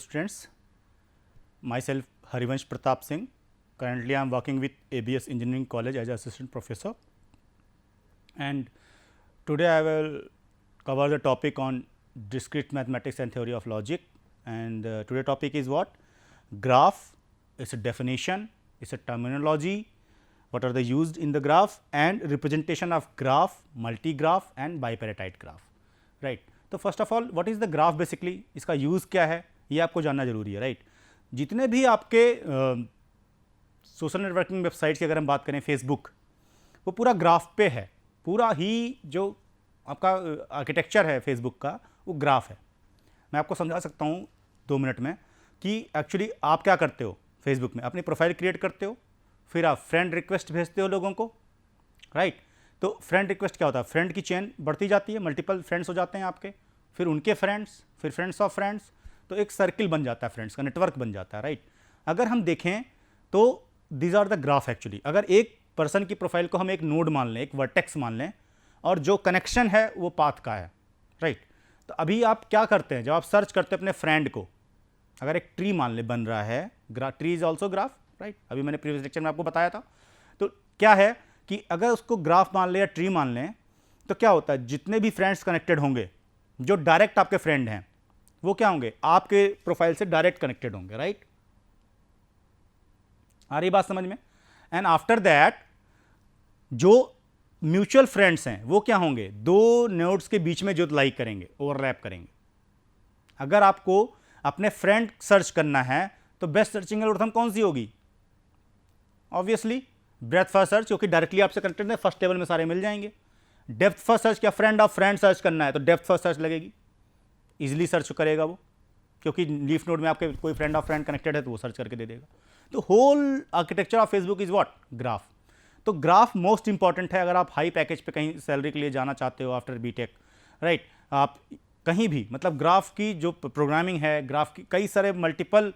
students. Myself Harivansh Pratap Singh. Currently I am working with ABS Engineering College as assistant professor, and today I will cover the topic on discrete mathematics and theory of logic. And today topic is what? Graph, its a definition, its a terminology, what are they used in the graph, and representation of graph, multi-graph and bipartite graph, right. तो first of all what is the graph basically, इसका use क्या है ये आपको जानना जरूरी है, right. जितने भी आपके सोशल नेटवर्किंग वेबसाइट्स की अगर हम बात करें, फेसबुक, वो पूरा ग्राफ पे है. पूरा ही जो आपका आर्किटेक्चर है फेसबुक का वो ग्राफ है. मैं आपको समझा सकता हूँ 2 मिनट में कि एक्चुअली आप क्या करते हो. फेसबुक में अपनी प्रोफाइल क्रिएट करते हो, फिर आप फ्रेंड रिक्वेस्ट भेजते हो लोगों को, राइट. तो फ्रेंड रिक्वेस्ट क्या होता है, फ्रेंड की चेन बढ़ती जाती है, मल्टीपल फ्रेंड्स हो जाते हैं आपके, फिर उनके फ्रेंड्स, फिर फ्रेंड्स ऑफ फ्रेंड्स, तो एक सर्किल बन जाता है, फ्रेंड्स का नेटवर्क बन जाता है, राइट. अगर हम देखें तो these are the graph actually. अगर एक पर्सन की प्रोफाइल को हम एक नोड मान लें, एक वर्टेक्स मान लें, और जो कनेक्शन है वो पाथ का है, राइट. तो अभी आप क्या करते हैं, जब आप सर्च करते हैं अपने फ्रेंड को, अगर एक ट्री मान ले बन रहा है, tree is also graph, right. अभी मैंने प्रीवियस लेक्चर में आपको बताया था. तो क्या है कि अगर उसको ग्राफ मान लें या ट्री मान लें, तो क्या होता है, जितने भी फ्रेंड्स कनेक्टेड होंगे, जो डायरेक्ट आपके फ्रेंड हैं, वो क्या होंगे, आपके प्रोफाइल से डायरेक्ट कनेक्टेड होंगे, राइट. आ रही बात समझ में. एंड आफ्टर दैट जो म्यूचुअल फ्रेंड्स हैं वो क्या होंगे, 2 नोड्स के बीच में जो लाइक करेंगे, ओवरलैप करेंगे. अगर आपको अपने फ्रेंड सर्च करना है तो बेस्ट सर्चिंग एल्गोरिथम कौन सी होगी, ऑब्वियसली ब्रेथ फर्स्ट सर्च, क्योंकि डायरेक्टली आपसे कनेक्टेड है, फर्स्ट टेबल में सारे मिल जाएंगे. डेप्थ फर्स्ट सर्च, क्या फ्रेंड ऑफ फ्रेंड सर्च करना है तो डेप्थ फर्स्ट सर्च लगेगी, इजीली सर्च करेगा वो, क्योंकि लीफ नोड में आपके कोई फ्रेंड ऑफ फ्रेंड कनेक्टेड है तो वो सर्च करके दे देगा. तो whole architecture of Facebook is what, graph. तो ग्राफ मोस्ट इंपॉर्टेंट है अगर आप हाई पैकेज पे कहीं सैलरी के लिए जाना चाहते हो आफ्टर बीटेक, राइट. आप कहीं भी, मतलब ग्राफ की जो प्रोग्रामिंग है, ग्राफ की कई सारे मल्टीपल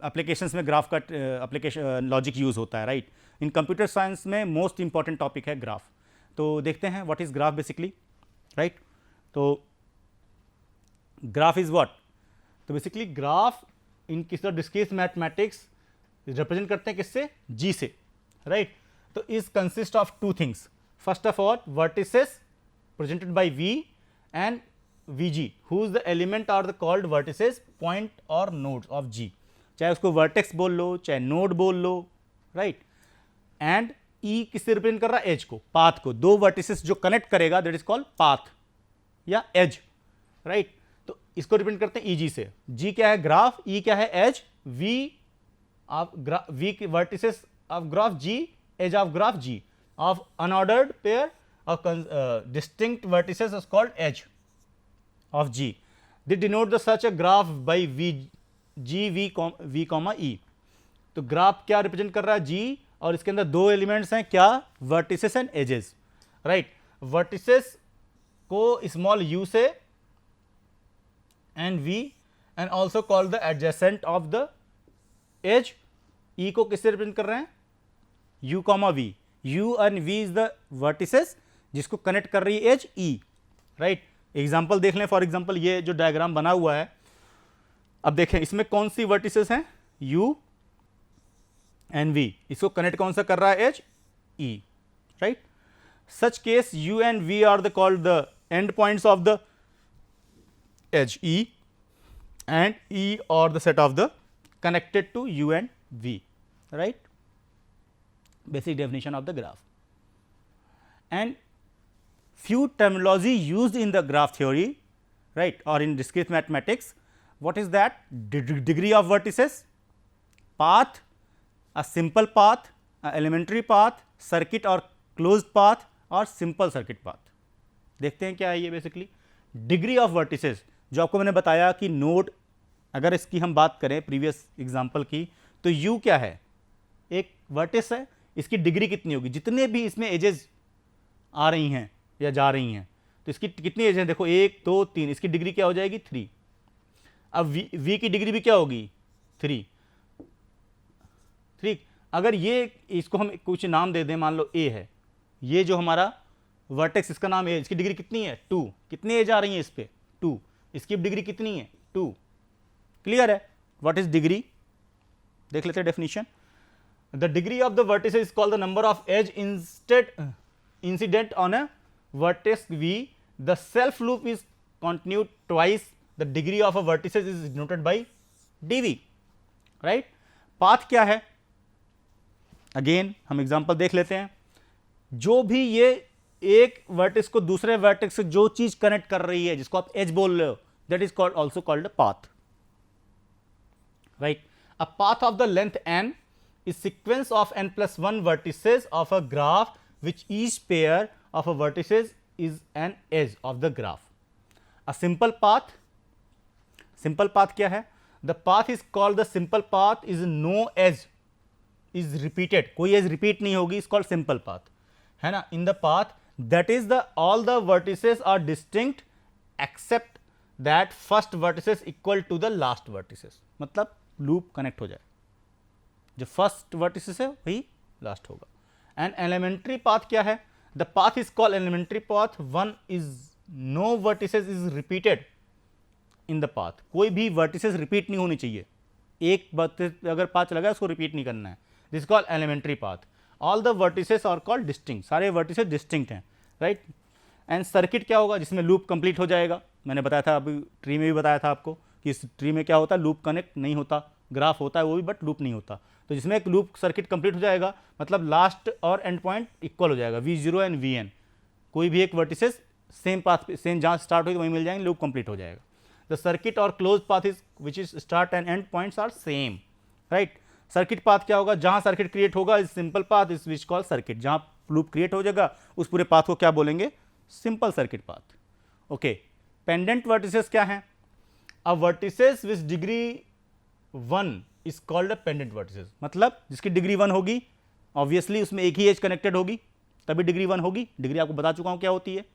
एप्लीकेशंस में ग्राफ का एप्लीकेशन लॉजिक यूज़ होता है, राइट. इन कंप्यूटर साइंस में मोस्ट इंपॉर्टेंट टॉपिक है ग्राफ. तो देखते हैं what is graph basically, right. तो ग्राफ इज व्हाट, तो बेसिकली ग्राफ इन किस डिस्क्रीट मैथमेटिक्स रिप्रेजेंट करते हैं किससे, जी से, राइट. तो is consist of 2 things. First of all vertices presented by V and Vg, whose the element are the called vertices, point और nodes of G. चाहे उसको vertex बोल लो, चाहे node बोल लो, राइट. एंड E किससे रिप्रेजेंट कर रहा है, एज को, पाथ को. 2 वर्टिसेस जो कनेक्ट करेगा दैट इज कॉल्ड पाथ या एज, राइट. तो इसको रिप्रेजेंट करते हैं Eg से. G क्या है, ग्राफ, E क्या है, edge. V vertices of graph G, edge of graph G, of unordered pair of distinct vertices is called edge of G. They denote the such a graph by V, comma E. तो graph क्या represent कर रहा है, G, और इसके अंदर 2 elements हैं, क्या, vertices and edges, right. Vertices को स्मॉल u से and V, and also call the adjacent of the edge. E को किससे रिप्रेजेंट कर रहे हैं, U, V. U and V is the vertices जिसको कनेक्ट कर रही है एज E, राइट. एग्जाम्पल देख लें. फॉर एग्जाम्पल ये जो डायग्राम बना हुआ है, अब देखें इसमें कौन सी वर्टिसेस हैं, U एंड V. इसको कनेक्ट कौन सा कर रहा है, edge E, right. Such case U and V are the called the end points of the edge E, and E और the set of the connected to U and V, right. Basic definition of the graph. And few terminology used in the graph theory, right, or in discrete mathematics. What is that, degree of vertices, path, a simple path, a elementary path, circuit or closed path, और simple circuit path. देखते हैं क्या है ये basically. Degree of vertices, जो आपको मैंने बताया कि नोड, अगर इसकी हम बात करें प्रीवियस एग्जांपल की, तो U क्या है, एक वर्टिस है, इसकी डिग्री कितनी होगी, जितने भी इसमें एजेस आ रही हैं या जा रही हैं, तो इसकी कितनी एज है, देखो 1 2 3, इसकी डिग्री क्या हो जाएगी, 3. अब V की डिग्री भी क्या होगी, 3. अगर ये, इसको हम कुछ नाम दे दें, मान लो A है, ये जो हमारा वर्टेक्स, इसका नाम है, इसकी डिग्री कितनी है, 2. कितनी एज आ रही है इस पे, 2. इसकी डिग्री कितनी है, 2. क्लियर है? What is degree? देख लेते हैं definition. The degree of the vertices is called the number of edge incident on a vertex V. The self loop is continued twice. The degree of a vertices is denoted by dv. Right? Path क्या है? Again हम example देख लेते हैं. जो भी ये एक वर्टेक्स को दूसरे वर्टेक्स से जो चीज कनेक्ट कर रही है, जिसको आप एज बोल रहे हो, that is called also called path. Right? A path of the length n is sequence of n plus 1 vertices of a graph which each pair of a vertices is an edge of the graph. A simple path क्या है? The path is called the simple path is no edge is repeated. कोई edge repeat नहीं होगी, is called simple path, है ना? In the path that is the all the vertices are distinct except that first vertices equal to the last vertices. मतलब loop connect हो जाए, जो first vertices है वही लास्ट होगा. एंड एलिमेंट्री पाथ क्या है? The path is called elementary path. One is no vertices is repeated in the path. कोई भी वर्टिसेस रिपीट नहीं होनी चाहिए. एक वर्टिस अगर पाथ चला गया उसको रिपीट नहीं करना है. This called elementary path. All the vertices are called distinct. सारे वर्टिसेस डिस्टिंक्ट हैं. राइट? एंड सर्किट क्या होगा? जिसमें लूप कंप्लीट हो जाएगा. मैंने बताया था, अभी ट्री में भी बताया था आपको कि इस ट्री में क्या होता है, लूप कनेक्ट नहीं होता. ग्राफ होता है वो भी, बट लूप नहीं होता. तो जिसमें एक लूप सर्किट कंप्लीट हो जाएगा, मतलब लास्ट और एंड पॉइंट इक्वल हो जाएगा, V0 एंड Vn. कोई भी एक वर्टिसेस सेम पाथ पे, सेम जहाँ स्टार्ट हुई वहीं मिल जाएंगे, लूप कंप्लीट हो जाएगा. द सर्किट और close path is which is start and end points are same. Right? Circuit path क्या होगा? जहाँ सर्किट क्रिएट होगा is simple path is which call circuit. जहाँ लूप क्रिएट हो जाएगा उस पूरे पाथ को क्या बोलेंगे? Simple circuit path. Okay. Pendant vertices क्या है? A vertices which degree 1 is called a pendant vertices. मतलब जिसकी डिग्री 1 होगी, ऑब्वियसली उसमें एक ही एज कनेक्टेड होगी, तभी डिग्री 1 होगी. डिग्री आपको बता चुका हूं क्या होती है.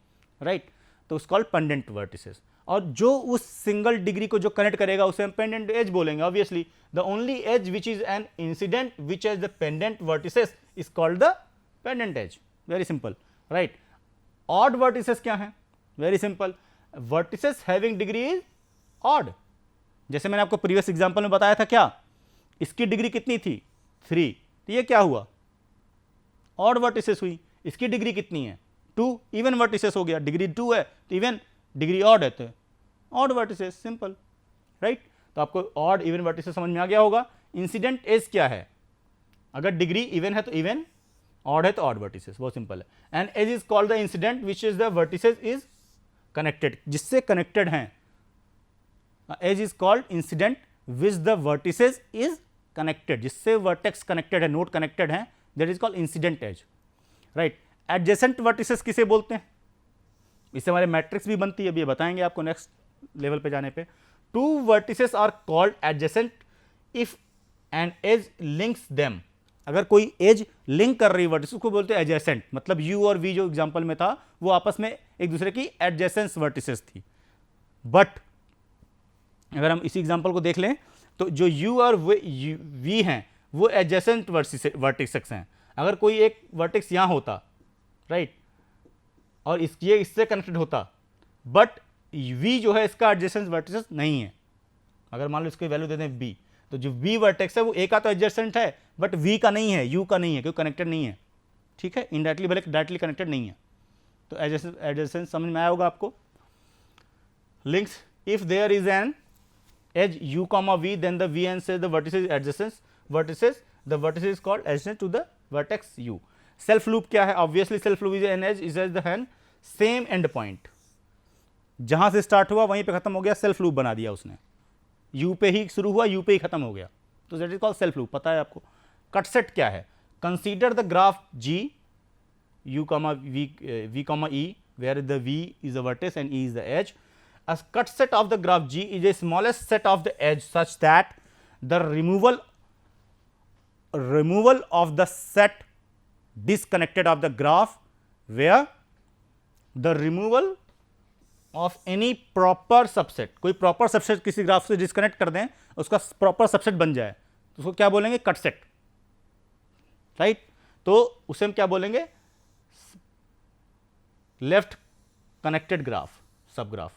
राइट? तो इस कॉल्ड पेंडेंट वर्टिसेस. और जो उस सिंगल डिग्री को जो कनेक्ट करेगा उसे हम पेंडेंट एज बोलेंगे. Obviously the only edge which is an incident which edge the pendant vertices is called the pendant edge. Very simple. Right? Odd vertices क्या है? Very simple. Vertices having degree is odd. जैसे मैंने आपको previous example में बताया था, क्या इसकी डिग्री कितनी थी? 3. तो ये क्या हुआ? ऑड वर्टिसेस हुई. इसकी डिग्री कितनी है? 2. इवन वर्टिसेस हो गया. डिग्री 2 है तो इवन, डिग्री ऑड है तो ऑड वर्टिसेस. सिंपल. राइट? तो आपको ऑड इवन वर्टिसेस समझ में आ गया होगा. इंसिडेंट एज क्या है? अगर डिग्री इवन है तो इवन, ऑड है तो ऑड वर्टिसेस. बहुत सिंपल है. And edge is called the incident which is the vertices is connected. जिससे कनेक्टेड हैं. Edge is called incident which the vertices is connected. जिससे वर्टेक्स कनेक्टेड है, नोड कनेक्टेड है, that is called incident edge. Right? Adjacent vertices किसे बोलते हैं? इससे हमारे मैट्रिक्स भी बनती है, अभी बताएंगे आपको नेक्स्ट लेवल पे जाने पे. 2 vertices are called adjacent if an edge links them. अगर कोई एज लिंक कर रही वर्टिस को बोलते हैं एडजेसेंट. मतलब U और V जो एग्जांपल में था वो आपस में एक दूसरे की एडजेसेंट वर्टिसेस थी. बट अगर हम इसी एग्जांपल को देख लें तो जो U और V हैं वो एडजेसेंट वर्टिसेस हैं. अगर कोई एक वर्टेक्स यहाँ होता, राइट, और ये इससे कनेक्टेड होता, बट V जो है इसका एडजेसेंट वर्टिसेस नहीं है. अगर मान लो इसकी वैल्यू दे दें B, तो जो V वर्टेक्स है वो A का तो एडजेसेंट है बट V का नहीं है, U का नहीं है, क्योंकि कनेक्टेड नहीं है. ठीक है? इनडायरेक्टली भले डायरेक्टली कनेक्टेड नहीं है. तो एडजेसेंट समझ में आया होगा आपको. Links, if there is an edge U comma V, then the V and says the vertices adjacent vertices, the vertices is called adjacent to the vertex U. Self loop क्या है? Obviously self loop is an edge is at the hand same end point. जहां से start हुआ वहीं पे खत्म हो गया, सेल्फ लूप बना दिया उसने. U पे ही शुरू हुआ, U पे ही खत्म हो गया, तो that is called self loop. पता है आपको. कट सेट क्या है? Consider the graph G U comma V comma E where the V is the vertex and E is the edge. A cut set of the graph G is a smallest set of the edge such that the removal of the set disconnected of the graph where the removal of any proper subset, कोई proper subset किसी graph से disconnect कर दें, उसका proper subset बन जाए, तो उसको क्या बोलेंगे? Cut set. राइट? तो उसे हम क्या बोलेंगे? लेफ्ट कनेक्टेड ग्राफ, सब ग्राफ.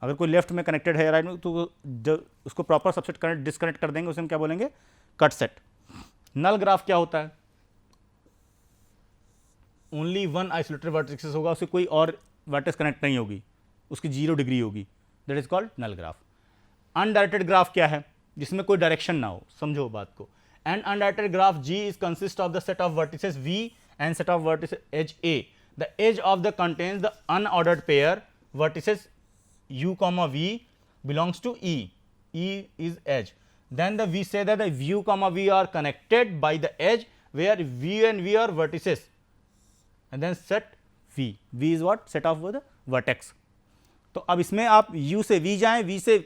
अगर कोई लेफ्ट में कनेक्टेड है राइट में, तो जब उसको प्रॉपर सबसेट कनेक्ट डिसकनेक्ट कर देंगे, उसे हम क्या बोलेंगे, कट सेट। नल ग्राफ क्या होता है, ओनली वन आइसोलेटेड वर्टिसेस होगा, उससे कोई और वर्टेक्स कनेक्ट नहीं होगी, उसकी 0 डिग्री होगी, that is called null graph. Undirected graph क्या है, जिसमें कोई डायरेक्शन ना हो, समझो बात को। And undirected graph G is consist of the set of vertices V and set of vertices edge A. The edge of the contains the unordered pair vertices U comma V belongs to E. E is edge. Then we say that the U comma V are connected by the edge where V and V are vertices. And then set V. V is what? Set of the vertex. तो अब इसमें आप U से V जाएं, V से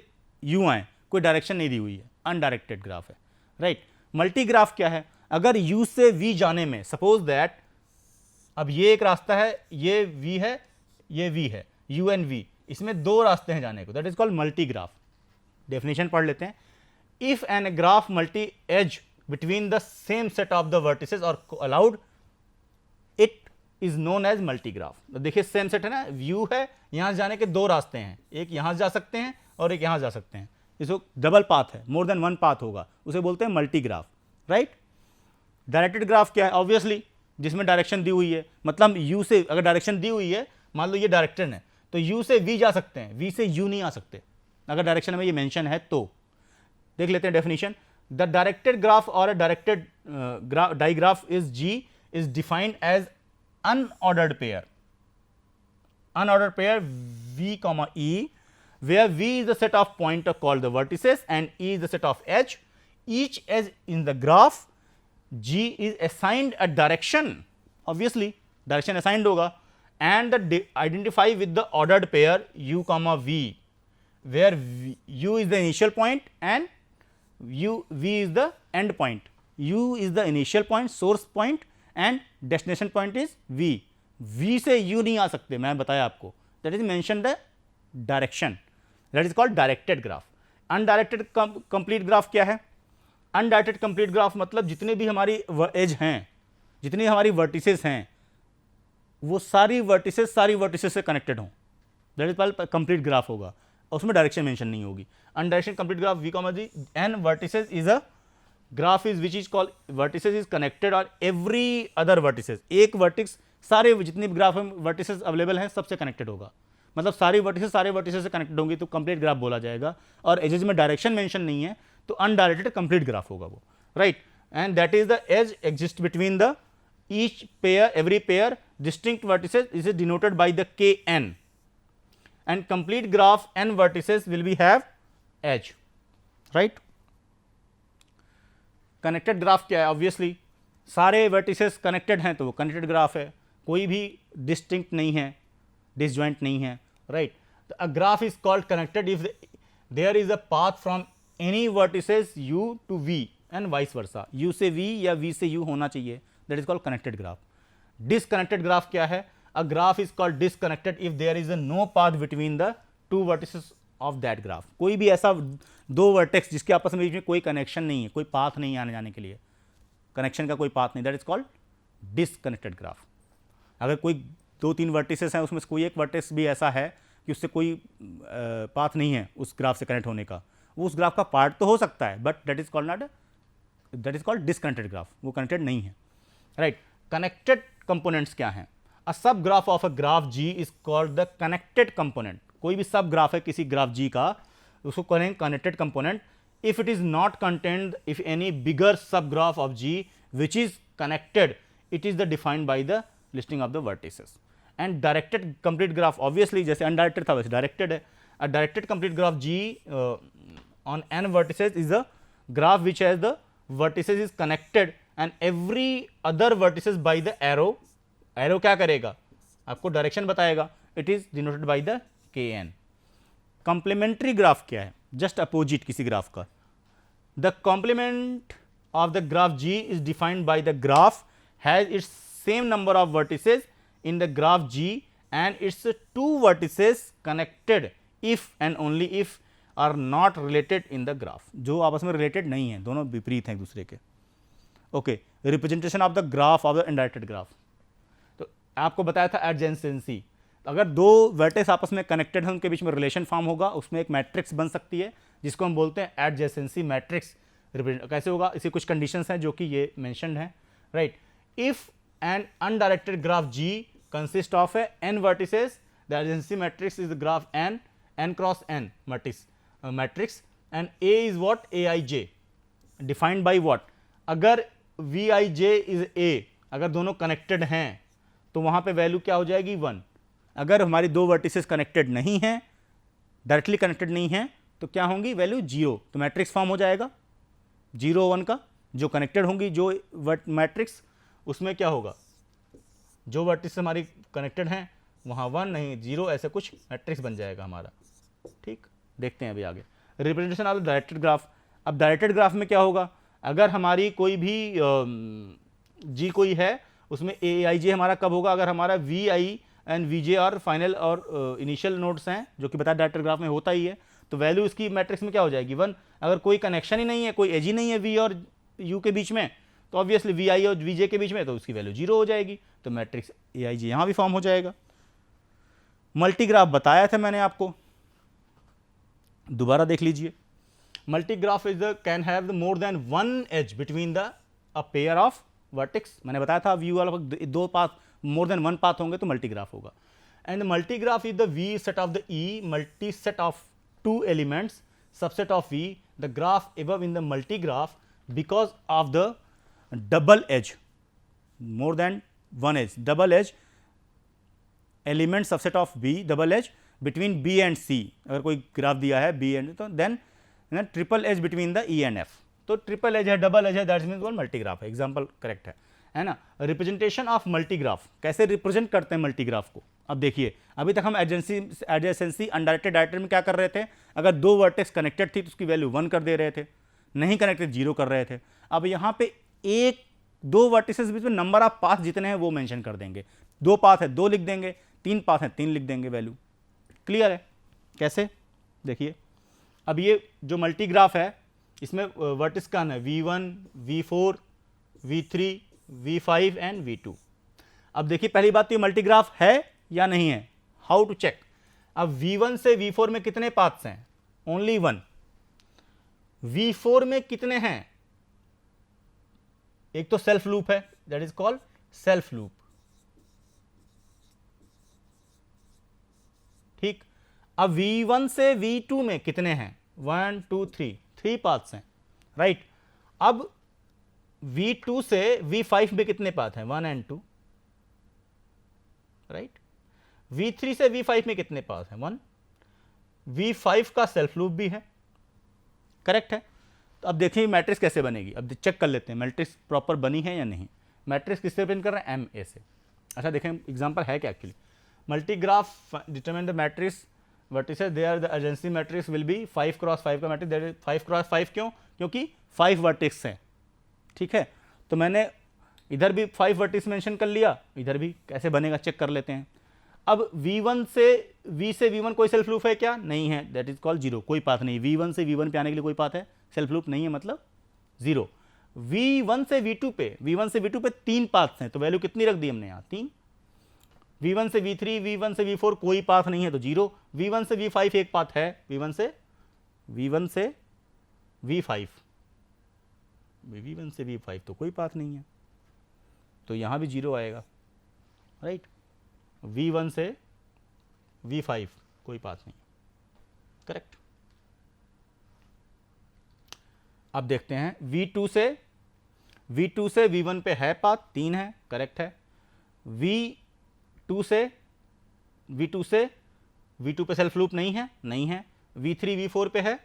U आएं, कोई direction नहीं दी हुई है, अनडायरेक्टेड ग्राफ है, राइट। मल्टी ग्राफ क्या है, अगर U से V जाने में, सपोज दैट अब ये एक रास्ता है, ये V है, ये V है, U एंड V, इसमें 2 रास्ते हैं जाने को, that is called multi graph. Definition पढ़ लेते हैं। If an graph multi edge between the same set of the vertices और allowed, it is known as multi graph. देखिए सेम सेट है ना, व्यू है, यहां से जाने के 2 रास्ते हैं, एक यहां से जा सकते हैं और एक यहां जा सकते हैं, इसको डबल पाथ है, मोर देन 1 पाथ होगा, उसे बोलते हैं multi graph, right. Directed graph क्या है, ऑब्वियसली जिसमें डायरेक्शन दी हुई है, मतलब यू से अगर डायरेक्शन दी हुई है, मान लो ये डायरेक्शन है, तो यू से वी जा सकते हैं, वी से यू नहीं आ सकते, अगर डायरेक्शन में ये मेंशन है तो। देख लेते हैं डेफिनेशन। द डायरेक्टेड ग्राफ और directed digraph is G is defined as unordered pair, unordered pair V comma E, where V is the set of point called the vertices and E is the set of edge. Each edge in the graph G is assigned a direction, obviously direction assigned होगा, and the identify with the ordered pair U comma V, where U is the initial point and V is the end point. U is the initial point, source point, and destination point is V. V से U नहीं आ सकते, मैं बताया आपको, that is mention the direction, that is called directed graph. Undirected complete graph क्या है, undirected complete graph मतलब जितने भी हमारी एज हैं, जितनी हमारी वर्टिसेस हैं, वो सारी वर्टिसेस से कनेक्टेड हों, that is called complete graph होगा, उसमें डायरेक्शन मेंशन नहीं होगी। Undirected complete graph V comma G and vertices is a graph is which is called vertices is connected और एवरी अदर वर्टिसेस, एक वर्टिक्स सारे जितने भी ग्राफ में वर्टिसेस अवेलेबल हैं सबसे कनेक्टेड होगा, मतलब सारे वर्टिसेस से कनेक्टेड होंगी तो कंप्लीट ग्राफ बोला जाएगा। और एजेस में डायरेक्शन मेंशन नहीं है तो अनडायरेक्टेड कंप्लीट ग्राफ होगा वो, right. And that is the edge exist between the each pair, every pair distinct vertices is denoted by the Kn, and complete graph n vertices will be have edge, right. Connected graph क्या है, obviously सारे vertices connected हैं तो वो connected graph है, कोई भी distinct नहीं है, डिसजॉइंट नहीं है, right. A graph is called connected if there is a path from any vertices U to V and vice versa, U से V या V से U होना चाहिए, that is called connected graph. Disconnected graph क्या है, a graph is called disconnected if there is a no path between the 2 vertices of that graph. कोई भी ऐसा 2 वर्टेक्स जिसके आपस में बीच में कोई कनेक्शन नहीं है, कोई पाथ नहीं आने जाने के लिए, कनेक्शन का कोई पाथ नहीं, that is called disconnected graph. अगर कोई 2-3 वर्टिसेस हैं, उसमें से कोई एक वर्टेक्स भी ऐसा है कि उससे कोई पाथ नहीं है उस ग्राफ से कनेक्ट होने का, वो उस ग्राफ का पार्ट तो हो सकता है, but that is called not, that is called disconnected graph, वो कनेक्टेड नहीं है, राइट। कनेक्टेड कंपोनेंट्स क्या हैं, a sub graph of a graph G is called the connected component. कोई भी सब ग्राफ है किसी ग्राफ G का, उसको कहेंगे connected component. If it is not contained, if any bigger sub graph of G which is connected, it is the defined by the listing of the vertices. And directed complete graph obviously जैसे undirected था वैसे directed है। A directed complete graph G on n vertices is a graph which has the vertices is connected and every other vertices by the arrow. arrow क्या करेगा, आपको direction बताएगा, it is denoted by the Kn। Complementary graph क्या है, just opposite किसी graph का। The complement of the graph G is defined by the graph has its same number of vertices in the graph G and its 2 vertices connected if and only if are not related in the graph। जो आपस में related नहीं है, दोनों विपरीत हैं एक दूसरे के। Okay, representation of the graph of the undirected graph, तो आपको बताया था एडजेंसेंसी, अगर दो वर्टेक्स आपस में कनेक्टेड हैं, उनके बीच में रिलेशन फॉर्म होगा, उसमें एक मैट्रिक्स बन सकती है जिसको हम बोलते हैं एडजेसेंसी मैट्रिक्स। कैसे होगा, इसी कुछ कंडीशंस हैं जो कि ये मेंशन्ड हैं, right. If an undirected graph G consist of a n vertices, the adjacency matrix is the graph n cross n matrix and A is what Aij defined by what, अगर Vij is A, अगर दोनों connected हैं तो वहां पे value क्या हो जाएगी 1। अगर हमारी दो वर्टिसेस कनेक्टेड नहीं हैं, डायरेक्टली कनेक्टेड नहीं हैं, तो क्या होंगी वैल्यू 0। तो मैट्रिक्स फॉर्म हो जाएगा 0 1 का। जो कनेक्टेड होंगी जो मैट्रिक्स, उसमें क्या होगा, जो वर्टिसेस हमारी कनेक्टेड हैं वहां 1 नहीं 0, ऐसे कुछ मैट्रिक्स बन जाएगा हमारा। ठीक, देखते हैं अभी आगे रिप्रेजेंटेशन ऑफ डायरेक्टेड ग्राफ। अब डायरेक्टेड ग्राफ में क्या होगा, अगर हमारी कोई भी G कोई है, उसमें Aij हमारा कब होगा, अगर हमारा Vi एंड Vj और फाइनल और इनिशियल नोड्स हैं, जो कि बताया डायरेक्टेड ग्राफ में होता ही है, तो वैल्यू इसकी मैट्रिक्स में क्या हो जाएगी 1। अगर कोई कनेक्शन ही नहीं है, कोई एज ही नहीं है V और U के बीच में, तो ऑब्वियसली Vi और Vj के बीच में, तो उसकी वैल्यू 0 हो जाएगी, तो मैट्रिक्स Aij यहाँ भी फॉर्म हो जाएगा। मल्टीग्राफ बताया था मैंने आपको, दोबारा देख लीजिए। Multigraph is the can have the more than one edge between the a pair of vertex. मैंने बताया था व्यू वाला दो पाथ, मोर देन वन पाथ होंगे तो मल्टीग्राफ होगा। And multigraph is the V set of the E multi set of two elements subset of V, the graph above in the multigraph because of the double edge, more than one edge, double edge element subset of B, double edge between B and C. अगर कोई graph दिया है B and, तो then triple edge between the E and F. तो triple edge है, double edge है, that means one multigraph है। Example correct है ना। रिप्रेजेंटेशन ऑफ मल्टीग्राफ, कैसे रिप्रेजेंट करते हैं मल्टीग्राफ को। अब देखिए, अभी तक हम एडजेसेंसी अनडायरेक्टेड डायरेक्टेड में क्या कर रहे थे, अगर दो वर्टेक्स कनेक्टेड थी तो उसकी वैल्यू 1 कर दे रहे थे, नहीं कनेक्टेड 0 कर रहे थे। अब यहाँ पे एक दो वर्टिसेस बीच में नंबर ऑफ पाथ जितने हैं वो मेंशन कर देंगे। 2 पाथ है 2 लिख देंगे, 3 पाथ है 3 लिख देंगे, वैल्यू क्लियर है। कैसे, देखिए अब ये जो मल्टीग्राफ है इसमें वर्टिस कौन है, V1, V4, V3, V5 and V2। अब देखिए पहली बात तो ये मल्टीग्राफ है या नहीं है, हाउ टू चेक। अब V1 से V4 में कितने पाथ्स हैं, ओनली 1। V4 में कितने हैं, एक तो सेल्फ लूप है, that is called self loop. ठीक, अब V1 से V2 में कितने हैं, 1 2 3 पाथ्स हैं, राइट। अब V2 से V5 में कितने पाथ हैं, 1 एंड 2, राइट। V3 से V5 में कितने पाथ हैं, 1। V5 का सेल्फ लूप भी है, करेक्ट है। तो अब देखिए मैट्रिक्स कैसे बनेगी, अब चेक कर लेते हैं मैट्रिक्स प्रॉपर बनी है या नहीं। मैट्रिक्स किससे रिप्रेजेंट कर रहे हैं, MA से। अच्छा देखें एग्जांपल है क्या actually. Multigraph determine the matrix vertices there the adjacency matrix will be 5 cross 5 का मैट्रिक्स, दैट इज 5 क्रॉस 5 क्यों, क्योंकि 5 वर्टिक्स हैं, ठीक है। तो मैंने इधर भी 5 वर्टिक्स मेंशन कर लिया, इधर भी कैसे बनेगा चेक कर लेते हैं। अब V1 से V1 कोई सेल्फ लूप है क्या, नहीं है, दैट इज कॉल्ड 0, कोई पाथ नहीं। V1 से V1 पे आने के लिए कोई पाथ है, सेल्फ लूप नहीं है मतलब 0। V1 से V2 पे 3 पाथ्स हैं, तो वैल्यू कितनी रख दी हमने यहाँ, 3। V1 से V3, V1 से V4 कोई पाथ नहीं है तो 0। V1 से V5 एक पाथ है, V1 से V5 तो कोई पाथ नहीं है, तो यहां भी 0 आएगा, राइट। V1 से V5 कोई पाथ नहीं, करेक्ट। अब देखते हैं V2 से V1 पे है पाथ, 3 है, करेक्ट है। V2 से V2 पे सेल्फ लूप नहीं है। V3 V4 पे है,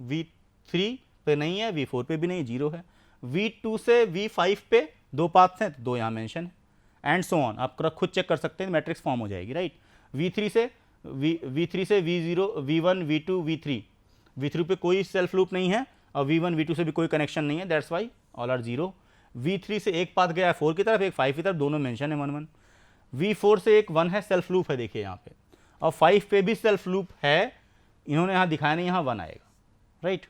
V3 पे नहीं है, V4 पे भी नहीं, 0 है। V2 से V5 पे 2 पाथ्स हैं, 2 यहाँ मेंशन है, एंड सो ऑन। आप खुद चेक कर सकते हैं, मैट्रिक्स फॉर्म हो जाएगी, राइट। V3 से V0, V1, V2, V3 पे कोई सेल्फ लूप नहीं है, और V1 V2 से भी कोई कनेक्शन नहीं है, that's why all are 0। V3 से एक पाथ गया है 4 की तरफ, एक 5 की तरफ, दोनों मेंशन है 1 1। V4 से एक 1 है, सेल्फ लूप है, देखिए यहाँ पे, और 5 पे भी सेल्फ लूप है, इन्होंने यहाँ दिखाया नहीं, यहाँ 1 आएगा, राइट।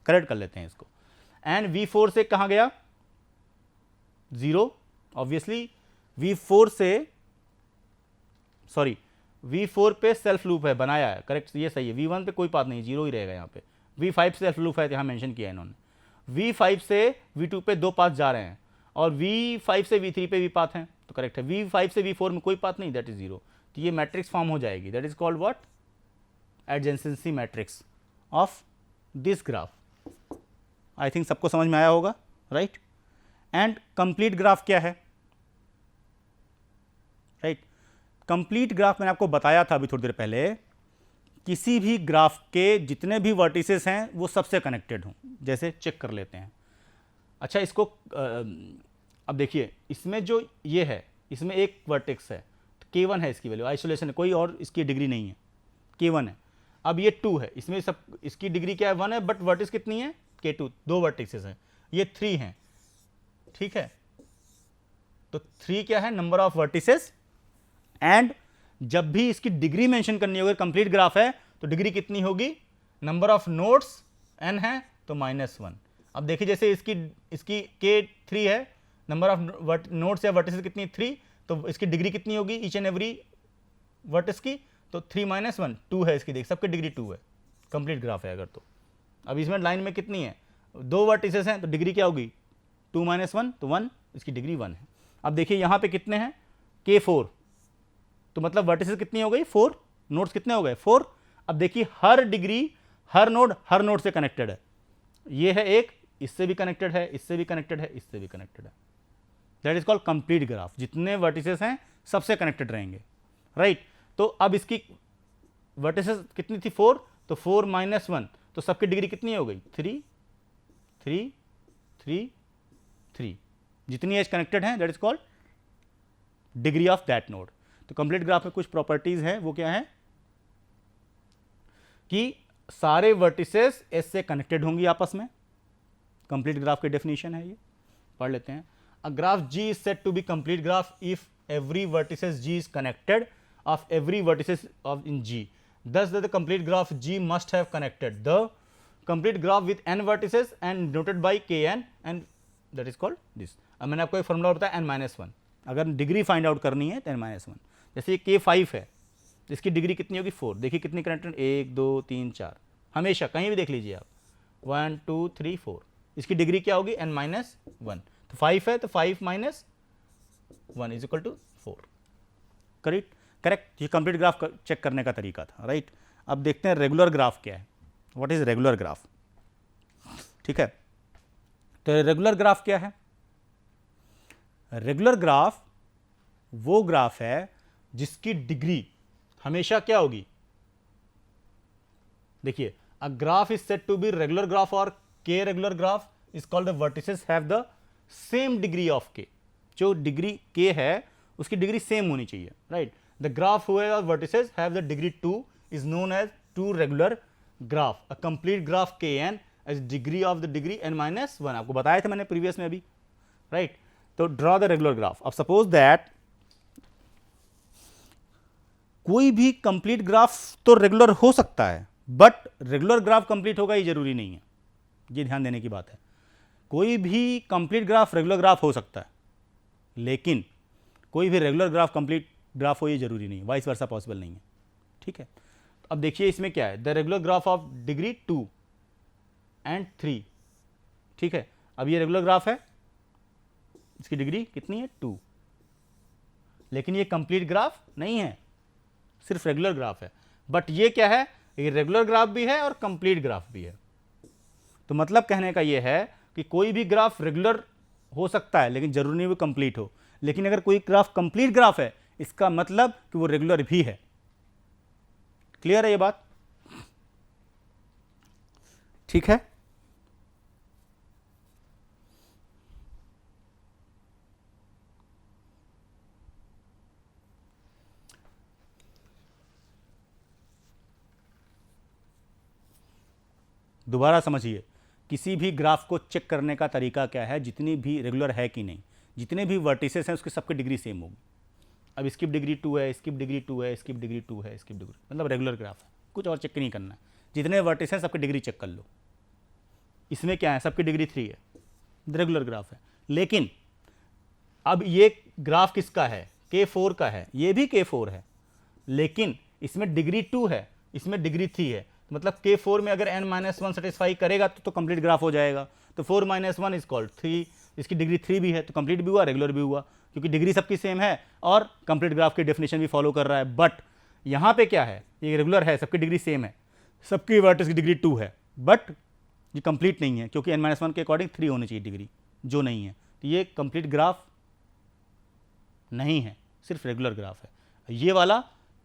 करेक्ट कर लेते हैं इसको। एंड V4 से कहाँ गया, 0, ऑब्वियसली। V4 से V4 पे सेल्फ लूप है, बनाया है, करेक्ट, ये सही है। V1 पे कोई पाथ नहीं, जीरो ही रहेगा यहाँ पे। V5 से सेल्फ लूप है, यहाँ मेंशन किया है इन्होंने। V5 से V2 पे दो पाथ जा रहे हैं और V5 से V3 पे भी पाथ हैं, तो करेक्ट है। V5 से V4 में कोई पाथ नहीं, दैट इज जीरो। तो ये मैट्रिक्स फॉर्म हो जाएगी, that is called what, adjacency matrix of this graph. I think सबको समझ में आया होगा, राइट। एंड कंप्लीट ग्राफ क्या है, राइट। कंप्लीट ग्राफ मैंने आपको बताया था अभी थोड़ी देर पहले, किसी भी ग्राफ के जितने भी वर्टिसेस हैं वो सबसे कनेक्टेड हों। जैसे चेक कर लेते हैं। अच्छा, इसको अब देखिए, इसमें जो ये है, इसमें एक वर्टेक्स है, तो K1 है इसकी वैल्यू, आइसोलेशन है, कोई और इसकी डिग्री नहीं है, K1 है। अब ये 2 है, इसमें सब इसकी डिग्री क्या है, 1 है, बट वर्टिस कितनी है, K2, दो वर्टिसेस हैं। ये 3 हैं, ठीक है। तो 3 क्या है, नंबर ऑफ वर्टिसेस। एंड जब भी इसकी डिग्री मेंशन करनी होगी, कंप्लीट ग्राफ है, तो डिग्री कितनी होगी, नंबर ऑफ नोड्स n है तो -1। अब देखिए, जैसे इसकी K3 है, नंबर ऑफ नोड्स या वर्टिसेस कितनी, 3, तो इसकी डिग्री कितनी होगी ईच एंड एवरी वर्टिस की, तो 3 - 1 2 है इसकी, देख सबकी डिग्री 2 है, कंप्लीट ग्राफ है अगर तो। अब इसमें लाइन में कितनी है, दो वर्टिसेस हैं, तो डिग्री क्या होगी, 2 - 1 तो 1, इसकी डिग्री 1 है। अब देखिए यहाँ पे कितने हैं, K4, तो मतलब वर्टिसेस कितनी हो गई, 4, नोड्स कितने हो गए, 4। अब देखिए हर डिग्री, हर नोड से कनेक्टेड है। ये है एक, इससे भी कनेक्टेड है, इससे भी कनेक्टेड है, इससे भी कनेक्टेड है, that is called complete graph. जितने वर्टिसेस हैं सबसे कनेक्टेड रहेंगे, राइट। तो अब इसकी वर्टिसेस कितनी थी, 4, तो 4 - 1, तो सबकी डिग्री कितनी हो गई, 3 3 3 3, जितनी एज कनेक्टेड हैं that is called degree of that node. तो कंप्लीट ग्राफ में कुछ प्रॉपर्टीज हैं, वो क्या है कि सारे वर्टिसेस एस से कनेक्टेड होंगी आपस में। कंप्लीट ग्राफ की डेफिनेशन है, ये पढ़ लेते हैं। A graph G is said to be complete graph if every vertices G is connected of every vertices of in G, thus the complete graph G must have connected the complete graph with n vertices and noted by Kn, and that is called this। अब मैंने आपको एक formula होता है n-1, अगर degree find out करनी है तो n-1। जैसे ये K5 है, इसकी डिग्री कितनी होगी, 4। देखिए कितनी कनेक्टेड, 1 2 3 4, हमेशा कहीं भी देख लीजिए आप, 1 2 3 4, इसकी डिग्री क्या होगी, n-1। तो 5 है, तो 5 - 1 इज इक्वल टू 4, करेक्ट। ये कंप्लीट ग्राफ चेक करने का तरीका था, राइट। अब देखते हैं रेगुलर ग्राफ क्या है, व्हाट इज रेगुलर ग्राफ, ठीक है। तो रेगुलर ग्राफ क्या है, रेगुलर ग्राफ वो ग्राफ है जिसकी डिग्री हमेशा क्या होगी, देखिए, a graph is said to be regular graph और K regular graph is called the vertices have the same degree of K। जो डिग्री K है उसकी डिग्री सेम होनी चाहिए, right. The graph where vertices have the degree 2 is known as two regular graph. A complete graph Kn as degree of the degree n-1, आपको बताया था मैंने प्रीवियस में अभी, राइट। तो ड्रॉ द रेगुलर ग्राफ। अब सपोज दैट कोई भी कंप्लीट ग्राफ तो रेगुलर हो सकता है, बट रेगुलर ग्राफ कंप्लीट होगा ये जरूरी नहीं है, ये ध्यान देने की बात है। कोई भी कंप्लीट ग्राफ रेगुलर ग्राफ हो सकता है, लेकिन कोई भी रेगुलर ग्राफ कंप्लीट ग्राफ हो ये जरूरी नहीं है, वाइस वर्सा पॉसिबल नहीं है, ठीक है। अब देखिए इसमें क्या है, the regular graph of degree 2 and 3, ठीक है। अब ये रेगुलर ग्राफ है, इसकी डिग्री कितनी है, 2, लेकिन ये कंप्लीट ग्राफ नहीं है, सिर्फ रेगुलर ग्राफ है। बट ये क्या है, ये रेगुलर ग्राफ भी है और कंप्लीट ग्राफ भी है। तो मतलब कहने का ये है कि कोई भी ग्राफ रेगुलर हो सकता है, लेकिन जरूरी नहीं वो कंप्लीट हो। लेकिन अगर कोई ग्राफ कंप्लीट ग्राफ है, इसका मतलब कि वो रेगुलर भी है। क्लियर है ये बात, ठीक है। दोबारा समझिए, किसी भी ग्राफ को चेक करने का तरीका क्या है, जितनी भी रेगुलर है कि नहीं, जितने भी वर्टिसेस हैं उसकी सबकी डिग्री सेम होगी। अब इसकी डिग्री 2 है, इसकी डिग्री 2 है, इसकी डिग्री 2 है, इसकी डिग्री, मतलब रेगुलर ग्राफ है, कुछ और चेक नहीं करना है। जितने वर्टिस हैं सबकी डिग्री चेक कर लो। इसमें क्या है, सबकी डिग्री 3 है, रेगुलर ग्राफ है। लेकिन अब ये ग्राफ किसका है, K4 का है, ये भी K4 है, लेकिन इसमें डिग्री 2 है, इसमें डिग्री 3 है, तो मतलब K4 में अगर n-1 सेटिस्फाई करेगा तो कंप्लीट ग्राफ हो जाएगा। तो 4 - 1 इज कॉल्ड 3, इसकी डिग्री 3 भी है, तो कंप्लीट भी हुआ, रेगुलर भी हुआ, क्योंकि डिग्री सबकी सेम है और कंप्लीट ग्राफ की डेफिनेशन भी फॉलो कर रहा है। बट यहाँ पे क्या है, ये रेगुलर है, सबकी डिग्री सेम है, सबकी वर्टिस की डिग्री 2 है, बट ये कंप्लीट नहीं है, क्योंकि n-1 के अकॉर्डिंग 3 होनी चाहिए डिग्री, जो नहीं है, तो ये कंप्लीट ग्राफ नहीं है, सिर्फ रेगुलर ग्राफ है। ये वाला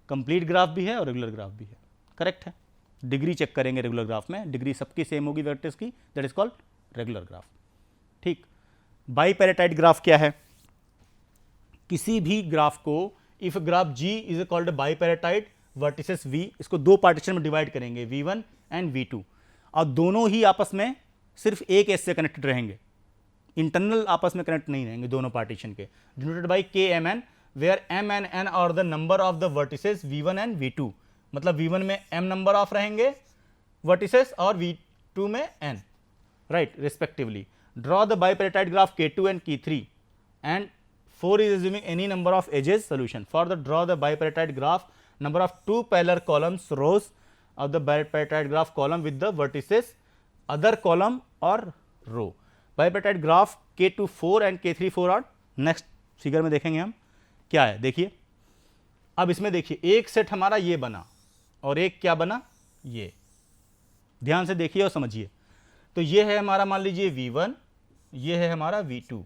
कंप्लीट ग्राफ भी है और रेगुलर ग्राफ भी है, करेक्ट है। डिग्री चेक करेंगे रेगुलर ग्राफ में, डिग्री सबकी सेम होगी वर्टेक्स की, that is called regular graph. ठीक, बाईपैराटाइड ग्राफ क्या है? किसी भी ग्राफ को, if graph G is called bipartite, vertices V, इसको दो पार्टीशन में डिवाइड करेंगे, V1 एंड V2, और दोनों ही आपस में सिर्फ एक एज से कनेक्टेड रहेंगे, इंटरनल आपस में कनेक्ट नहीं रहेंगे दोनों पार्टीशन के, denoted by KMN, where M and N are the number of the vertices V1 and V2, मतलब V1 में M नंबर ऑफ रहेंगे वर्टिसेस और V2 में N, right, respectively. Draw the bipartite graph K2 and K3 and 4 is assuming any number of edges solution. For the draw the bipartite graph, number of two parallel columns rows of the bipartite graph column with the vertices other column or row. Bipartite graph K24 and K34 और next figure में देखेंगे हम क्या है। देखिए अब इसमें देखिए एक सेट हमारा ये बना और एक क्या बना, ये ध्यान से देखिए और समझिए। तो ये है हमारा, मान लीजिए V1, ये है हमारा V2,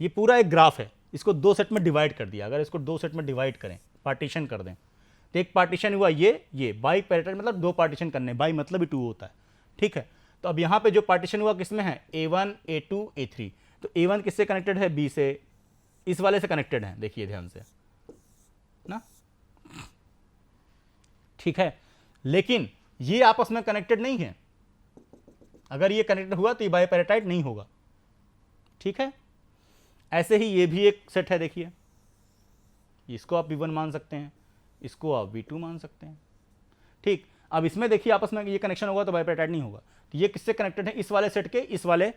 ये पूरा एक ग्राफ है, इसको दो सेट में डिवाइड कर दिया। अगर इसको दो सेट में डिवाइड करें, पार्टीशन कर दें, तो एक पार्टीशन हुआ ये बाईपैराटाइड मतलब दो पार्टीशन करने, बाई मतलब ही 2 होता है, ठीक है। तो अब यहाँ पे जो पार्टीशन हुआ किसमें है, A1, A2, A3, तो A1 किससे कनेक्टेड है, B से, इस वाले से कनेक्टेड है, देखिए ध्यान से ना, ठीक है। लेकिन ये आपस में कनेक्टेड नहीं है, अगर ये कनेक्टेड हुआ तो ये बाईपैराटाइड नहीं होगा, ठीक है। ऐसे ही ये भी एक सेट है, देखिए इसको आप V1 मान सकते हैं, इसको आप V2 मान सकते हैं, ठीक। अब इसमें देखिए आपस में ये कनेक्शन होगा तो बाईपैराटाइड नहीं होगा। तो ये किससे कनेक्टेड है, इस वाले सेट के, इस वाले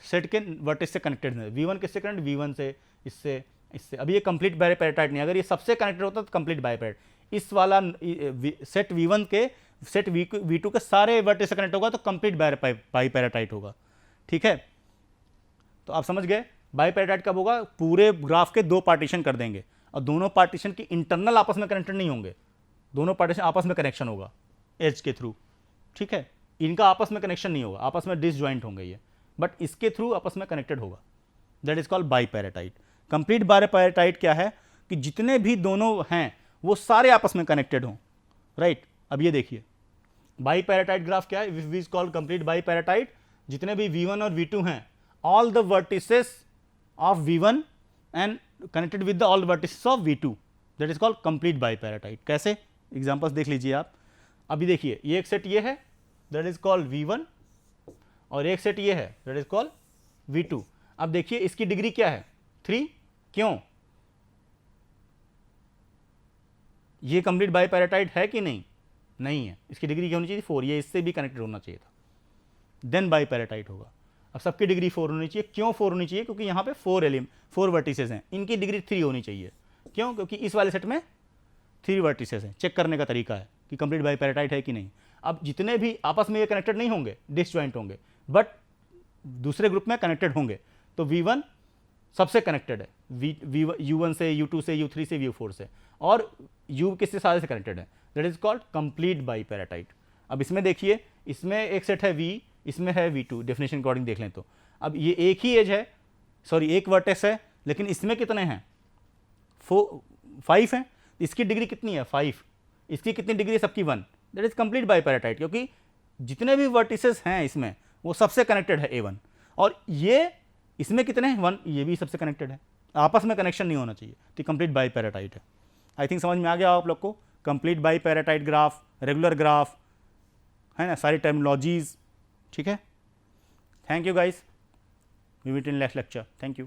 सेट के वर्टेक्स से कनेक्टेड है। V1 किससे कनेक्टेड, V1 से, इससे, इससे। अब ये कंप्लीट बाईपैराटाइड नहीं, अगर ये सबसे कनेक्टेड होता तो कंप्लीट बाईपैराटाइड। इस वाला सेट V1 के सेट V2 के सारे वर्टेक्स से कनेक्ट होगा तो कंप्लीट बाईपैराटाइड होगा, ठीक है। तो आप समझ गए बाईपैराटाइड कब होगा, पूरे ग्राफ के दो पार्टीशन कर देंगे और दोनों पार्टीशन की इंटरनल आपस में कनेक्टेड नहीं होंगे, दोनों पार्टीशन आपस में कनेक्शन होगा एज के थ्रू, ठीक है। इनका आपस में कनेक्शन नहीं होगा, आपस में डिसजॉइंट होंगे ये, बट इसके थ्रू आपस में कनेक्टेड होगा, दैट इज कॉल्ड बाईपैराटाइड। कंप्लीट बाईपैराटाइड क्या है कि जितने भी दोनों हैं वो सारे आपस में कनेक्टेड हों, राइट। अब ये देखिए बाईपैराटाइड ग्राफ क्या है, वी इज कॉल्ड कंप्लीट बाईपैराटाइड, जितने भी V1 और V2 हैं, all the vertices of V1 and connected with the all vertices of V2, that is called complete bipartite। कैसे, एग्जांपल्स देख लीजिए आप। अभी देखिए ये एक सेट ये है, that is called V1, और एक सेट ये है, that is called V2। अब देखिए इसकी डिग्री क्या है, 3, क्यों, ये कंप्लीट बाईपैराटाइड है कि नहीं, नहीं है, इसकी डिग्री क्या होनी चाहिए, 4, ये इससे भी कनेक्टेड होना चाहिए था, देन बाईपैराटाइड होगा। अब सबकी डिग्री 4 होनी चाहिए, क्यों 4 होनी चाहिए, क्योंकि यहाँ पे 4 वर्टिसेस हैं, इनकी डिग्री 3 होनी चाहिए, क्यों, क्योंकि इस वाले सेट में 3 वर्टिसेस हैं। चेक करने का तरीका है कि कंप्लीट बाईपैराटाइड है कि नहीं। अब जितने भी आपस में ये कनेक्टेड नहीं होंगे, डिसजॉइंट होंगे, बट दूसरे ग्रुप में कनेक्टेड होंगे, तो V1 सबसे कनेक्टेड है, U1 से, U2 से, U3 से, U4 से, और U किससे, सारे से कनेक्टेड है, दैट इज कॉल्ड कंप्लीट बाईपैराटाइड। अब इसमें देखिए, इसमें एक सेट है V, इसमें है V2, डेफिनेशन अकॉर्डिंग देख लें तो। अब ये एक ही एज है, सॉरी एक वर्टेक्स है, लेकिन इसमें कितने हैं, 5 हैं, इसकी डिग्री कितनी है, 5, इसकी कितनी डिग्री है, सबकी 1, दैट इज कंप्लीट बाईपैराटाइड, क्योंकि जितने भी वर्टिसेस हैं इसमें वो सबसे कनेक्टेड है A1, और ये इसमें कितने हैं, 1, ये भी सबसे कनेक्टेड है, आपस में कनेक्शन नहीं होना चाहिए, तो कंप्लीट बाईपैराटाइड है। आई थिंक समझ में आ गया आप लोग को, complete bipartite graph, regular graph, है ना, सारी टर्मिनोलॉजीज, ठीक है। Thank you guys, we meet in next lecture, thank you.